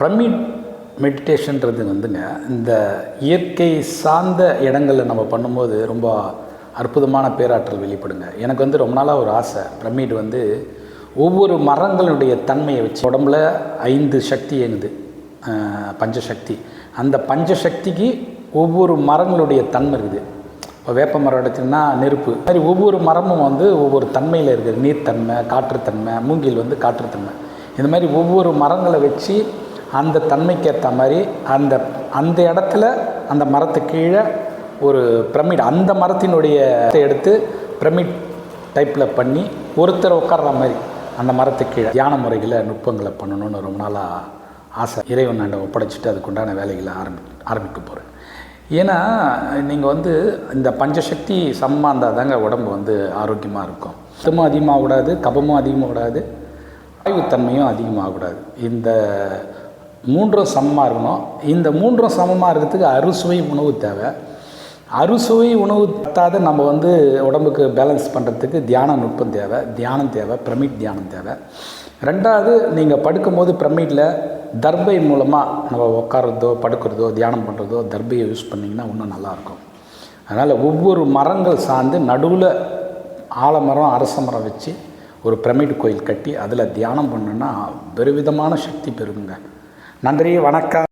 Pyramid மெடிடேஷன்றது வந்துங்க, இந்த இயற்கை சார்ந்த இடங்களில் நம்ம பண்ணும்போது ரொம்ப அற்புதமான பேராற்றல் வெளிப்படுங்க. எனக்கு வந்து ரொம்ப நாளாக ஒரு ஆசை. பிரமிட் வந்து ஒவ்வொரு மரங்களுடைய தன்மையை வச்சு உடம்புல 5 சக்தி இயங்குது, பஞ்சசக்தி. அந்த பஞ்சசக்திக்கு ஒவ்வொரு மரங்களுடைய தன்மை இருக்குது. இப்போ வேப்ப மரம் எடுத்திங்கன்னா நெருப்பு மாதிரி ஒவ்வொரு மரமும் வந்து ஒவ்வொரு தன்மையில் இருக்குது. நீர்த்தன்மை, காற்றுத்தன்மை, மூங்கில் வந்து காற்றுத்தன்மை. இந்த மாதிரி ஒவ்வொரு மரங்களை வச்சு அந்த தன்மைக்கேற்ற மாதிரி அந்த அந்த இடத்துல அந்த மரத்துக்கு கீழே ஒரு பிரமிட், அந்த மரத்தினுடைய எடுத்து பிரமிட் டைப்பில் பண்ணி ஒருத்தர் உட்கார்ற மாதிரி அந்த மரத்துக்கு கீழே தியான முறைகளை நுட்பங்களை பண்ணணும்னு ரொம்ப நாளாக ஆசை. இறைவனாண்ட ஒப்படைச்சிட்டு அதுக்குண்டான வேலைகளை ஆரம்பிக்க போகிறேன். ஏன்னா நீங்கள் வந்து இந்த பஞ்சசக்தி சமமாக இருந்தால் தாங்க உடம்பு வந்து ஆரோக்கியமாக இருக்கும். சுத்தமும் அதிகமாக கூடாது, கபமும் அதிகமாக கூடாது, ஆய்வுத்தன்மையும் அதிகமாக கூடாது. இந்த 3ம் சமமாக இருக்கணும். இந்த 3ம் சமமாக இருக்கிறதுக்கு அறுசுவை உணவு தேவை. அறுசுவை உணவு பத்தாத நம்ம வந்து உடம்புக்கு பேலன்ஸ் பண்ணுறதுக்கு தியான நுட்பம் தேவை, தியானம் தேவை, பிரமிட் தியானம் தேவை. 2வது, நீங்கள் படுக்கும்போது பிரமிட்டில் தர்பை மூலமாக நம்ம உட்காரதோ படுக்கிறதோ தியானம் பண்ணுறதோ தர்பையை யூஸ் பண்ணிங்கன்னா இன்னும் நல்லாயிருக்கும். அதனால் ஒவ்வொரு மரங்கள் சார்ந்து நடுவில் ஆலமரம், அரச மரம் வச்சு ஒரு பிரமிட் கோயில் கட்டி அதில் தியானம் பண்ணோன்னா பெருவிதமான சக்தி பெறுங்க. நன்றி, வணக்கம்.